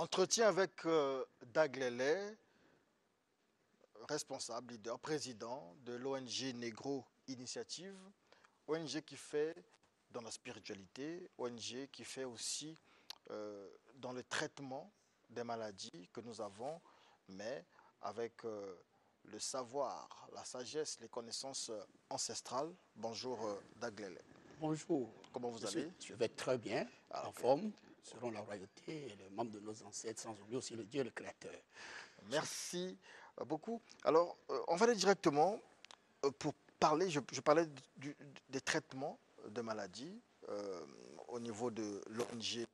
Entretien avec Dag Lele, responsable, leader, président de l'ONG Negro Initiative, ONG qui fait dans la spiritualité, ONG qui fait aussi dans le traitement des maladies que nous avons, mais avec le savoir, la sagesse, les connaissances ancestrales. Bonjour Dag Lele. Bonjour. Comment vous allez? Je vais très bien, en forme, selon la royauté et les membres de nos ancêtres, sans oublier aussi le Dieu, le Créateur. Merci beaucoup. Alors, on va aller directement pour parler, je parlais des traitements de maladies au niveau de l'ONG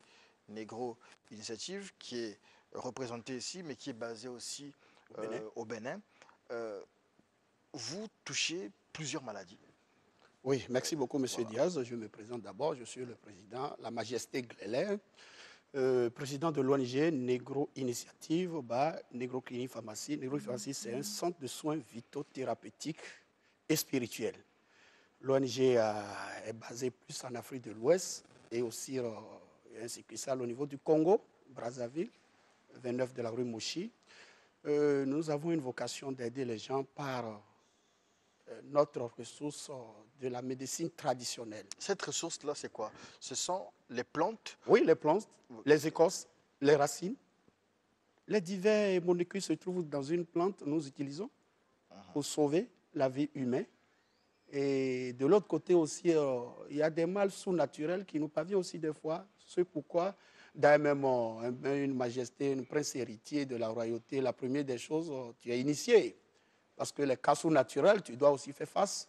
Negro Initiative, qui est représentée ici, mais qui est basée aussi au Bénin. Vous touchez plusieurs maladies. Oui, merci beaucoup, M. Diaz. Je me présente d'abord. Je suis le président, La Majesté Glélé, président de l'ONG Negro Initiative, Negro Clinique Pharmacie. Negro Pharmacie, c'est un centre de soins vitaux thérapeutiques et spirituels. L'ONG est basée plus en Afrique de l'Ouest et aussi ainsi que ça au niveau du Congo, Brazzaville, 29 de la rue Mouchi. Nous avons une vocation d'aider les gens par notre ressource de la médecine traditionnelle. Cette ressource-là, c'est quoi? Ce sont les plantes? Oui, les plantes, les écorces, les racines. Les divers molécules se trouvent dans une plante, nous utilisons pour sauver la vie humaine. Et de l'autre côté aussi, il y a des mâles sous-naturels qui nous parviennent aussi des fois. C'est pourquoi, d'ailleurs même une majesté, une prince héritier de la royauté, la première des choses, tu es initié. Parce que les cas sous-naturels, tu dois aussi faire face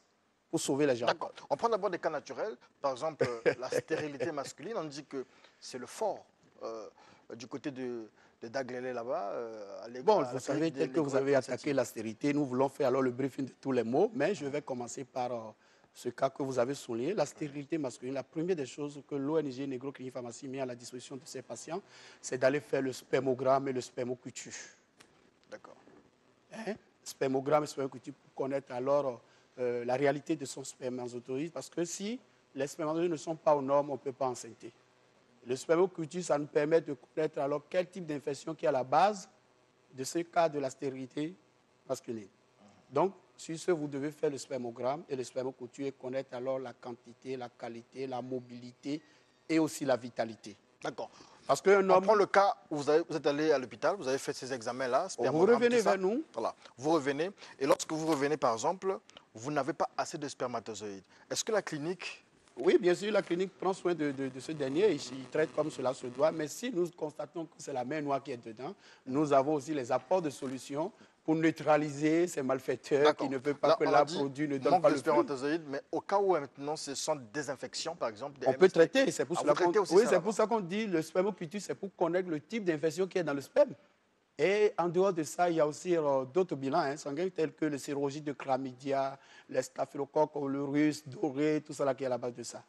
pour sauver les gens. D'accord. On prend d'abord des cas naturels. Par exemple, la stérilité masculine, on dit que c'est le fort du côté de Dag Lele là-bas. Bon, vous savez, tel que vous avez attaqué la stérilité, nous voulons faire alors le briefing de tous les mots, mais je vais commencer par ce cas que vous avez souligné, la stérilité masculine. La première des choses que l'ONG Negro Clinique Pharmacie met à la disposition de ses patients, c'est d'aller faire le spermogramme et le spermoculture. D'accord. Spermogramme et spermoculture pour connaître alors la réalité de son spermatozoïde, parce que si les spermatozoïdes ne sont pas aux normes, on ne peut pas enceinte. Le spermoculture, ça nous permet de connaître alors quel type d'infection qui est à la base de ce cas de la stérilité masculine. Donc, sur ce, vous devez faire le spermogramme et le spermoculture et connaître alors la quantité, la qualité, la mobilité et aussi la vitalité. D'accord. Parce qu'un homme... On prend le cas où vous êtes allé à l'hôpital, vous avez fait ces examens-là, vous revenez vers nous. Voilà. Vous revenez, et lorsque vous revenez, par exemple, vous n'avez pas assez de spermatozoïdes. Est-ce que la clinique... Oui, bien sûr, la clinique prend soin de ce dernier, il traite comme cela se doit, mais si nous constatons que c'est la main noire qui est dedans, nous avons aussi les apports de solutions pour neutraliser ces malfaiteurs qui ne veulent pas que la produit ne donne pas le spermatozoïdes, mais au cas où maintenant ce sont des infections, par exemple, des on peut traiter, c'est pour cela qu'on dit le spermoculture, c'est pour connaître le type d'infection qui est dans le sperme. Et en dehors de ça, il y a aussi d'autres bilans sanguins tels que le sérologie de chlamydia, les staphylocoques aureus, doré, tout ça qui est à la base de ça.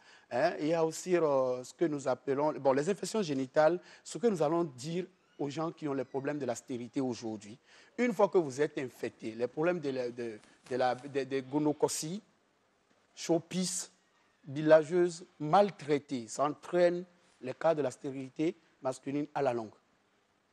Il y a aussi ce que nous appelons, les infections génitales, ce que nous allons dire aux gens qui ont les problèmes de la stérilité aujourd'hui. Une fois que vous êtes infecté, les problèmes de gonococcie, chopis, bilageuses, maltraitées, ça entraîne les cas de la stérilité masculine à la longue.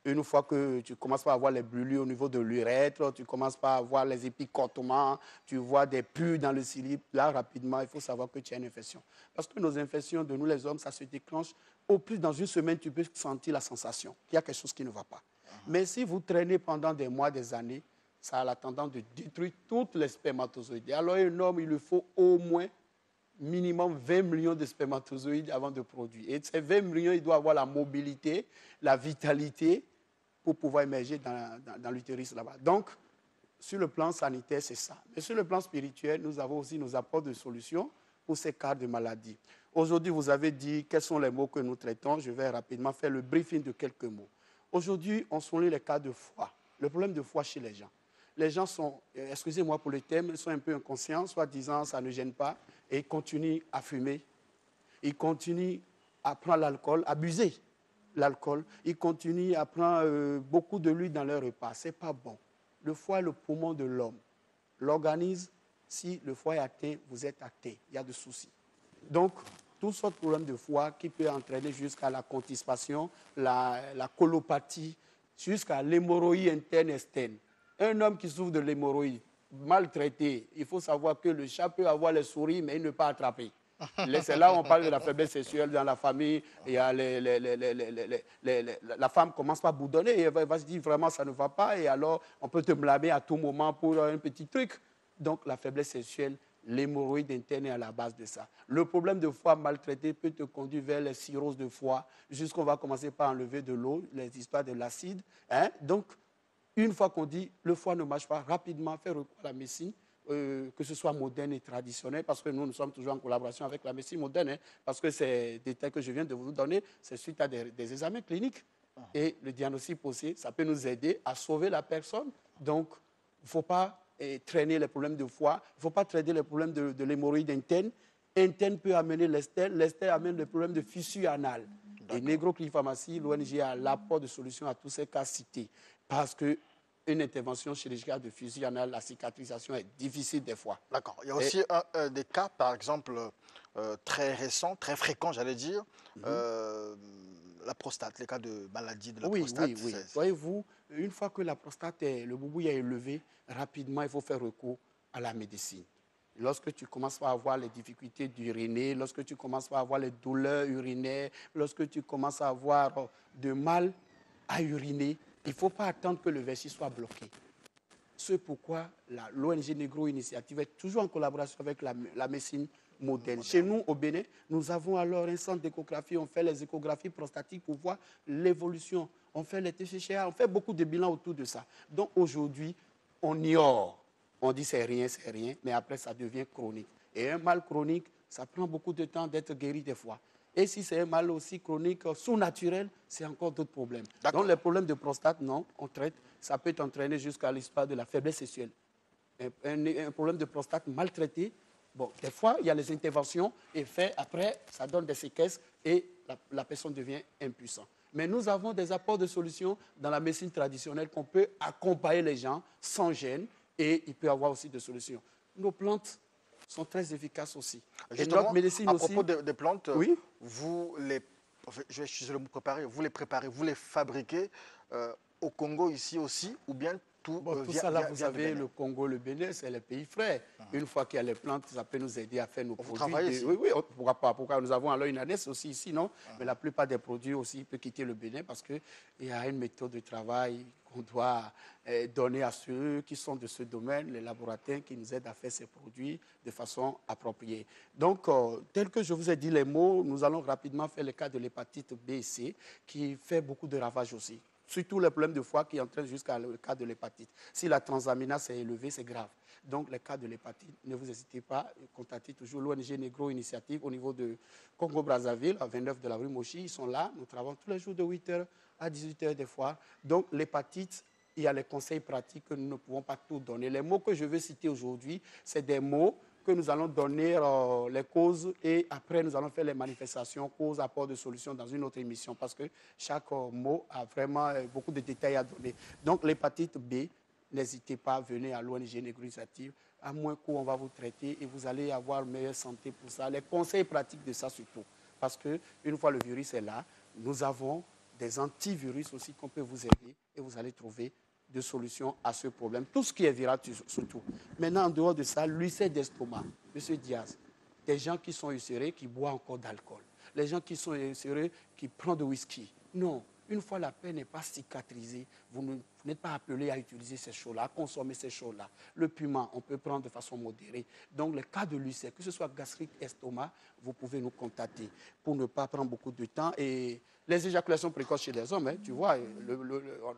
Une fois que tu commences par avoir les brûlures au niveau de l'urètre, tu commences par avoir les épicortements, tu vois des pus dans le slip, là, rapidement, il faut savoir que tu as une infection. Parce que nos infections de nous, les hommes, ça se déclenche. Au plus, dans une semaine, tu peux sentir la sensation qu'il y a quelque chose qui ne va pas. Mais si vous traînez pendant des mois, des années, ça a la tendance de détruire toutes les spermatozoïdes. Alors, un homme, il lui faut au moins minimum 20 millions de spermatozoïdes avant de produire. Et ces 20 millions, il doit avoir la mobilité, la vitalité pour pouvoir émerger dans l'utérus là-bas. Donc, sur le plan sanitaire, c'est ça. Mais sur le plan spirituel, nous avons aussi nos apports de solutions pour ces cas de maladie. Aujourd'hui, vous avez dit quels sont les mots que nous traitons. Je vais rapidement faire le briefing de quelques mots. Aujourd'hui, on souligne les cas de foie, le problème de foie chez les gens. Les gens sont, excusez-moi pour le terme, ils sont un peu inconscients, soit disant ça ne gêne pas, et ils continuent à fumer, ils continuent à prendre l'alcool, abuser l'alcool, ils continuent à prendre beaucoup de l'huile dans leur repas. Ce n'est pas bon. Le foie est le poumon de l'homme. L'organisme, si le foie est atteint, vous êtes atteint. Il y a des soucis. Donc, toutes sortes de problèmes de foie qui peuvent entraîner jusqu'à la constipation, la colopathie, jusqu'à l'hémorroïde interne-externe. Un homme qui souffre de l'hémorroïde, maltraité, il faut savoir que le chat peut avoir les souris, mais il ne peut pas attraper. C'est là où on parle de la faiblesse sexuelle dans la famille. Il y a la femme commence par boudonner et elle va se dire vraiment ça ne va pas. Et alors, on peut te blâmer à tout moment pour un petit truc. Donc, la faiblesse sexuelle, l'hémorroïde interne est à la base de ça. Le problème de foie maltraité peut te conduire vers les cirrhoses de foie, jusqu'on va commencer par enlever de l'eau, les histoires de l'acide. Hein? Donc, une fois qu'on dit le foie ne marche pas, rapidement faire recours à la médecine, que ce soit moderne et traditionnelle, parce que nous sommes toujours en collaboration avec la médecine moderne, hein, parce que ces détails que je viens de vous donner, c'est suite à des examens cliniques. Et le diagnostic posé, ça peut nous aider à sauver la personne. Donc, il ne faut pas traîner les problèmes de foie, il ne faut pas traiter les problèmes de l'hémorroïde interne. Interne peut amener l'externe, l'externe amène les problèmes de fissure anale. Et Negro-Clinique Pharmacie, l'ONG a l'apport de solutions à tous ces cas cités. Parce qu'une intervention chirurgicale de fissure anale, la cicatrisation est difficile des fois. D'accord. Il y a aussi des cas, par exemple, très récents, très fréquents, j'allais dire, la prostate, les cas de maladie de la prostate. Oui. Voyez-vous, une fois que la prostate, le boubou est élevé, rapidement, il faut faire recours à la médecine. Lorsque tu commences à avoir les difficultés d'uriner, lorsque tu commences à avoir les douleurs urinaires, lorsque tu commences à avoir de mal à uriner, il ne faut pas attendre que le vessie soit bloqué. C'est pourquoi l'ONG Negro Initiative est toujours en collaboration avec la médecine moderne. Chez nous, au Bénin, nous avons alors un centre d'échographie. On fait les échographies prostatiques pour voir l'évolution. On fait les TCCA, on fait beaucoup de bilans autour de ça. Donc aujourd'hui, on ignore. On dit c'est rien, mais après ça devient chronique. Et un mal chronique, ça prend beaucoup de temps d'être guéri des fois. Et si c'est un mal aussi chronique, sous-naturel, c'est encore d'autres problèmes. Donc les problèmes de prostate, non, on traite. Ça peut t'entraîner jusqu'à l'histoire de la faiblesse sexuelle. Un problème de prostate maltraité, bon, des fois, il y a les interventions et après, ça donne des séquelles et la personne devient impuissante. Mais nous avons des apports de solutions dans la médecine traditionnelle qu'on peut accompagner les gens sans gêne et il peut y avoir aussi des solutions. Nos plantes sont très efficaces aussi. Justement, et notre médecine à aussi, propos des plantes, oui, vous les, je vais utiliser le mot préparer, vous les préparez, vous les fabriquez au Congo ici aussi, ou bien tout tout vient, ça là, vient, vous vient du savez, Bénin? le Congo, le Bénin, c'est les pays frères. Une fois qu'il y a les plantes, ça peut nous aider à faire nos Vous produits. travaillez ici? Oui, pourquoi pas? Pourquoi nous avons alors une ANES aussi ici, non? Mais la plupart des produits aussi peuvent quitter le Bénin parce qu'il y a une méthode de travail qu'on doit donner à ceux qui sont de ce domaine, les laboratoires qui nous aident à faire ces produits de façon appropriée. Donc, tel que je vous ai dit les mots, nous allons rapidement faire le cas de l'hépatite B et C qui fait beaucoup de ravages aussi. Surtout les problèmes de foie qui entraînent jusqu'à le cas de l'hépatite. Si la transaminase est élevée, c'est grave. Donc, les cas de l'hépatite, ne vous hésitez pas, contactez toujours l'ONG Negro Initiative au niveau de Congo-Brazzaville, à 29 de la rue Mochi. Ils sont là. Nous travaillons tous les jours de 8h à 18h des fois. Donc, l'hépatite, il y a les conseils pratiques que nous ne pouvons pas tout donner. Les mots que je veux citer aujourd'hui, c'est des mots que nous allons donner les causes et après nous allons faire les manifestations, causes, apports de solutions dans une autre émission parce que chaque mot a vraiment beaucoup de détails à donner. Donc l'hépatite B, n'hésitez pas à venir à l'ONG Negro Initiative, à moins qu'on va vous traiter et vous allez avoir une meilleure santé pour ça. Les conseils pratiques de ça surtout parce qu'une fois le virus est là, nous avons des antivirus aussi qu'on peut vous aider et vous allez trouver de solutions à ce problème. Tout ce qui est viral, surtout. Maintenant, en dehors de ça, l'ulcère d'estomac, M. Diaz, des gens qui sont ulcérés, qui boivent encore d'alcool. Les gens qui sont ulcérés, qui prennent de whisky. Non, une fois la peine n'est pas cicatrisée, vous n'êtes pas appelé à utiliser ces choses-là, à consommer ces choses-là. Le piment, on peut prendre de façon modérée. Donc, le cas de l'ulcère, que ce soit gastrique, estomac, vous pouvez nous contacter pour ne pas prendre beaucoup de temps. Et les éjaculations précoces chez les hommes, hein, tu vois,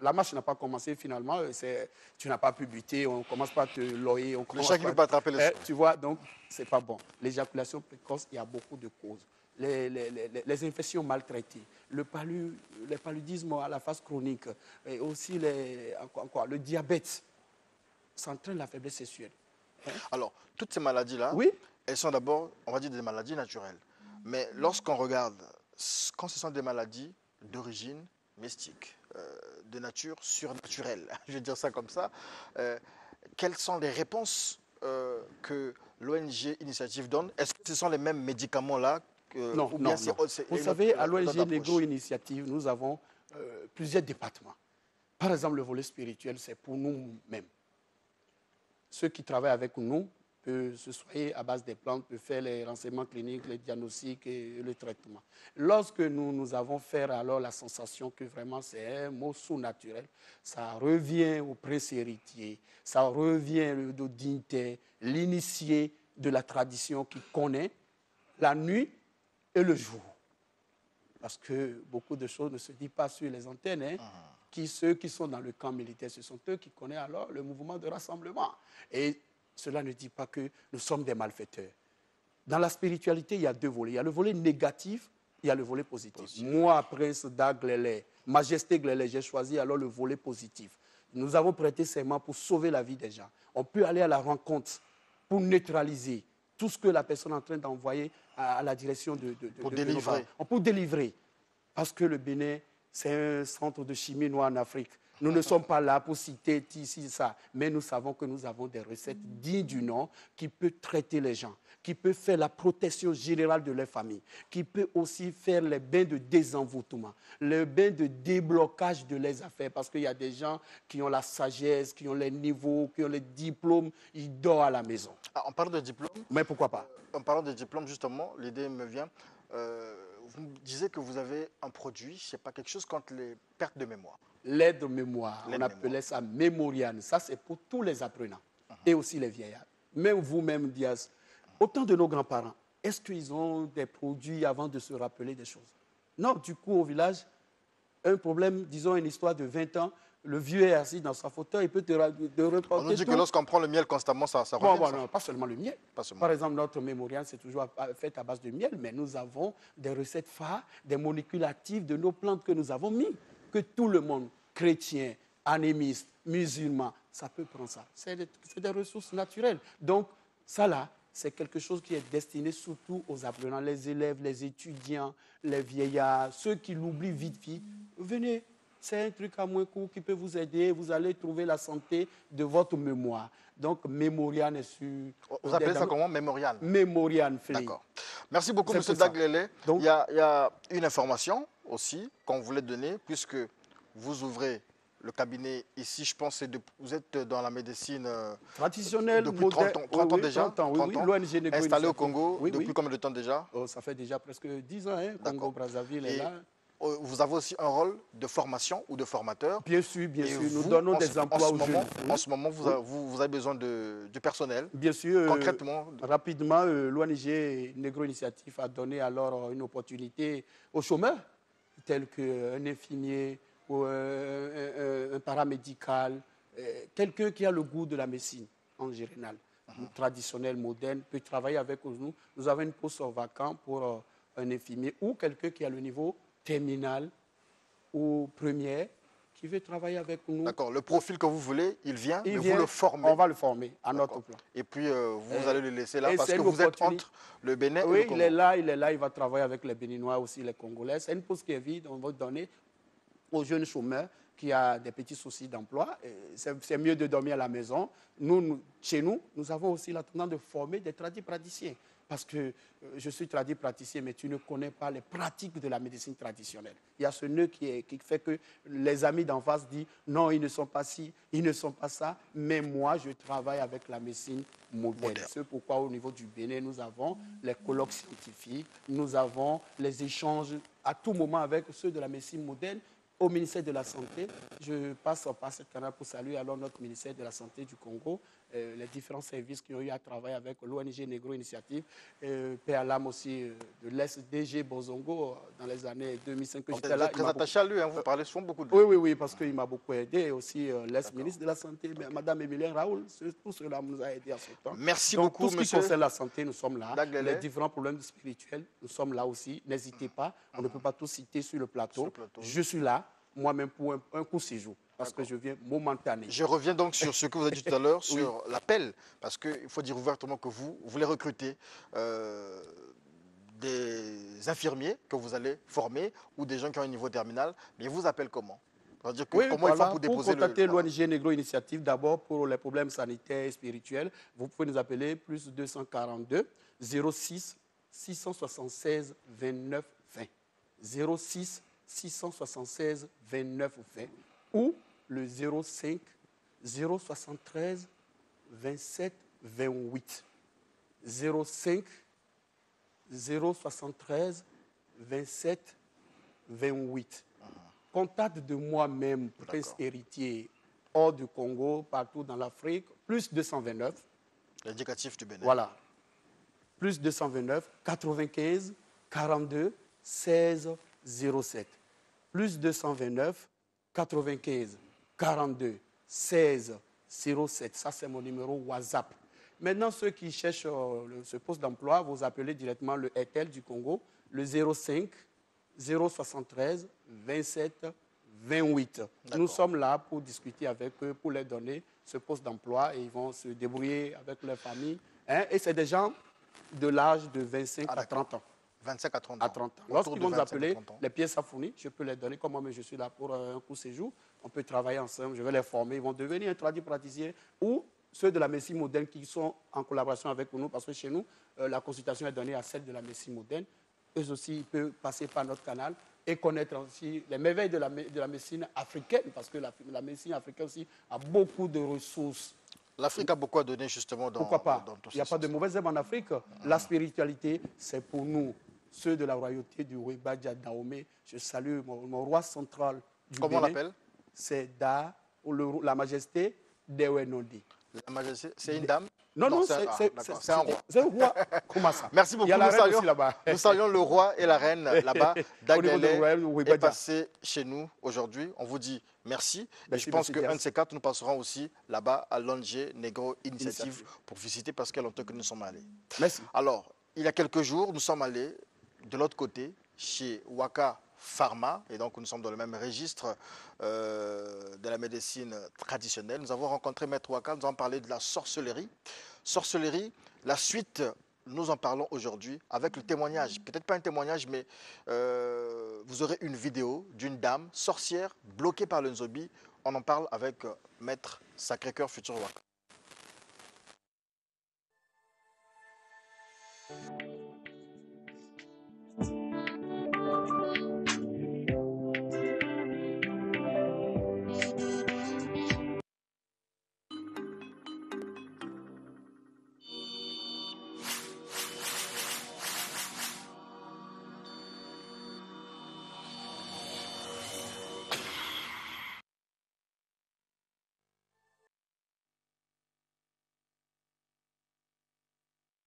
la marche n'a pas commencé finalement, tu n'as pas pu buter, on commence pas à te loyer. Le chat qui ne peut pas attraper le Tu vois, donc, c'est pas bon. L'éjaculation précoce, il y a beaucoup de causes. Les infections maltraitées, le paludisme à la phase chronique, et aussi le diabète, ça entraîne la faiblesse sexuelle. Hein? Alors, toutes ces maladies-là, oui, elles sont d'abord, on va dire, des maladies naturelles. Mais lorsqu'on regarde, quand ce sont des maladies d'origine mystique, de nature surnaturelle, je vais dire ça comme ça, quelles sont les réponses que l'ONG Initiative donne? Est-ce que ce sont les mêmes médicaments-là Non, ou non, bien non. c'est Vous une savez, autre- à une l'ONG autre approche? Négro Initiative, nous avons plusieurs départements. Par exemple, le volet spirituel, c'est pour nous-mêmes. Ceux qui travaillent avec nous peuvent se soigner à base des plantes, peuvent faire les renseignements cliniques, les diagnostics et le traitement. Lorsque nous avons fait alors la sensation que vraiment c'est un mot sous-naturel, ça revient au prince héritier, ça revient au dignitaire, l'initié de la tradition qui connaît la nuit et le jour. Parce que beaucoup de choses ne se disent pas sur les antennes. Hein. Ceux qui sont dans le camp militaire, ce sont eux qui connaissent alors le mouvement de rassemblement. Et cela ne dit pas que nous sommes des malfaiteurs. Dans la spiritualité, il y a deux volets. Il y a le volet négatif, il y a le volet positif. Moi, Prince d'Aglélé, Majesté Glélé, j'ai choisi alors le volet positif. Nous avons prêté serment pour sauver la vie des gens. On peut aller à la rencontre pour neutraliser tout ce que la personne est en train d'envoyer à la direction Pour de délivrer. on peut délivrer. Parce que le Bénin, c'est un centre de chimie noire en Afrique. Nous ne sommes pas là pour citer ici, ça. Mais nous savons que nous avons des recettes dignes du nom qui peuvent traiter les gens, qui peuvent faire la protection générale de leur famille, qui peuvent aussi faire les bains de désenvoûtement, les bains de déblocage de leurs affaires. Parce qu'il y a des gens qui ont la sagesse, qui ont les niveaux, qui ont les diplômes, ils dorment à la maison. Ah, en parlant de diplôme, Mais pourquoi pas? en parlant de diplôme, justement, l'idée me vient. Vous me disiez que vous avez un produit, je ne sais pas, quelque chose contre les pertes de mémoire. L'aide mémoire, on L'aide appelait mémoire. ça mémoriane. Ça, c'est pour tous les apprenants et aussi les vieillards. Même vous-même, Diaz, autant de nos grands-parents, est-ce qu'ils ont des produits avant de se rappeler des choses? Non, du coup, au village, un problème, disons une histoire de 20 ans, le vieux est assis dans sa fauteuil, il peut te reporter On nous dit tout. que lorsqu'on prend le miel constamment, ça revient. Bon, ça. non, pas seulement le miel. Pas seulement. Par exemple, notre mémorial, c'est toujours fait à base de miel, mais nous avons des recettes phares, des molécules actives de nos plantes que nous avons mis, que tout le monde, chrétien, animiste, musulman, ça peut prendre ça. C'est des ressources naturelles. Donc, ça là, c'est quelque chose qui est destiné surtout aux apprenants, les élèves, les étudiants, les vieillards, ceux qui l'oublient vite. Venez. C'est un truc à moins court qui peut vous aider. Vous allez trouver la santé de votre mémoire. Donc, Mémorial est sur... Vous appelez ça comment? Mémorial. Mémorial Free. D'accord. Merci beaucoup, C'est M. pour ça. Daglélé. Donc- Il y a une information aussi qu'on voulait donner, puisque vous ouvrez le cabinet ici, je pense, vous êtes dans la médecine Traditionnel, depuis 30 ans, 30 ans oui, déjà, 30 ans, oui, 30 ans. l'ONG Négro Installé au Initiative. Congo, Oui, depuis oui. combien de temps déjà? Oh, ça fait déjà presque 10 ans, hein, D'accord. Congo-Brazzaville est Et là. vous avez aussi un rôle de formation ou de formateur. Bien sûr, Et nous vous, donnons en des ce- emplois en aux ce moment, jeunes. En ce moment, vous avez besoin du personnel. Bien sûr, Concrètement, rapidement, l'ONG Négro Initiative a donné alors une opportunité aux chômeurs, tels qu'un infirmier ou un paramédical, quelqu'un qui a le goût de la médecine en général, traditionnelle, moderne, peut travailler avec nous. Nous avons une poste vacante pour un infirmier ou quelqu'un qui a le niveau terminal ou première, qui veut travailler avec nous. d'accord, le profil que vous voulez, il vient, Il mais vient, vous le formez. on va le former à notre D'accord. plan. Et puis, vous allez le laisser là et parce c'est que une vous êtes opportunité. entre le Bénin et Oui, le Congo. il est là, il va travailler avec les Béninois aussi, les Congolais. C'est une poste qui est vide, on va donner aux jeunes chômeurs qui a des petits soucis d'emploi. C'est mieux de dormir à la maison. Chez nous, nous avons aussi la tendance de former des praticiens. Parce que je suis praticien, mais tu ne connais pas les pratiques de la médecine traditionnelle. Il y a ce nœud qui fait que les amis d'en face disent non, ils ne sont pas ci, ils ne sont pas ça, mais moi, je travaille avec la médecine moderne. C'est pourquoi au niveau du Bénin, nous avons les colloques scientifiques, nous avons les échanges à tout moment avec ceux de la médecine moderne. Au ministère de la Santé, je passe par ce canal pour saluer alors notre ministère de la Santé du Congo, les différents services qui ont eu à travailler avec l'ONG Négro Initiative, Père Lam aussi de l'ES-DG Bozongo dans les années 2005 que Vous j'étais êtes là. très attaché à lui, hein, vous parlez souvent beaucoup de lui. Oui, parce qu'il m'a beaucoup aidé. Et aussi l'ex-ministre de la Santé, Mme Émilien Raoul, tout cela nous a aidé à ce temps. Merci Donc, beaucoup, tout ce qui monsieur concerne la santé, nous sommes là. Daglélé. Les différents problèmes spirituels, nous sommes là aussi. N'hésitez pas, on ne peut pas tout citer sur le plateau. Sur le plateau. Je suis là, moi-même, pour un court séjour, parce que je viens momentané. Je reviens donc sur ce que vous avez dit tout à l'heure, sur l'appel, parce qu'il faut dire ouvertement que vous voulez recruter des infirmiers que vous allez former ou des gens qui ont un niveau terminal, mais ils vous appellent comment? C'est-à-dire que comment ils font pour déposer contacter l'ONG Négro Initiative, d'abord pour les problèmes sanitaires et spirituels, vous pouvez nous appeler plus 242 06 676 29 20. 06 676 29 20 ou le 05 073 27 28. 05 073 27 28. Contact de moi-même, prince héritier, hors du Congo, partout dans l'Afrique, plus 229. L'indicatif du Bénin. Voilà. Plus 229, 95, 42, 16, 07. Plus 229, 95, 42, 16, 07. Ça, c'est mon numéro WhatsApp. Maintenant, ceux qui cherchent ce poste d'emploi, vous appelez directement le ETEL du Congo, le 05 073 27 28. Nous sommes là pour discuter avec eux, pour leur donner ce poste d'emploi et ils vont se débrouiller avec leur famille. Hein? Et c'est des gens de l'âge de 25 à 30 ans. 25 à 30 ans. À 30 ans. Lorsqu'ils vont nous appeler, les pièces à fournir, je peux les donner. Comme moi, je suis là pour un court séjour. On peut travailler ensemble, je vais les former. Ils vont devenir un praticien ou ceux de la médecine moderne qui sont en collaboration avec nous, parce que chez nous, la consultation est donnée à celle de la médecine moderne. Eux aussi, ils peuvent passer par notre canal et connaître aussi les merveilles de la médecine africaine, parce que la médecine africaine aussi a beaucoup de ressources. L'Afrique a beaucoup à donner justement dans, Pourquoi pas? Dans tout ça. Il n'y a pas de mauvaises herbes en Afrique. La spiritualité, c'est pour nous, ceux de la royauté du roi Badja Dahomey. Je salue mon roi central du Comment on Bénin. l'appelle? C'est la majesté d'Ewenondi. La majesté, c'est une dame? Non, c'est un roi. C'est un roi. Comment ça? Merci beaucoup. Il y a la reine aussi là-bas. Nous saluons le roi et la reine là-bas. Au niveau de Royal est passé chez nous aujourd'hui. On vous dit merci. Merci, je pense qu'un de ces quatre, nous passerons aussi là-bas à l'ONG Negro Initiative pour visiter parce qu'il y a longtemps que nous sommes allés. Merci. Alors, il y a quelques jours, nous sommes allés de l'autre côté, chez Waka Pharma, et donc nous sommes dans le même registre de la médecine traditionnelle. Nous avons rencontré Maître Waka, nous avons parlé de la sorcellerie. Sorcellerie, la suite, nous en parlons aujourd'hui avec le témoignage. Peut-être pas un témoignage, mais vous aurez une vidéo d'une dame sorcière bloquée par le Nzobi. On en parle avec Maître Sacré-Cœur Futur Waka.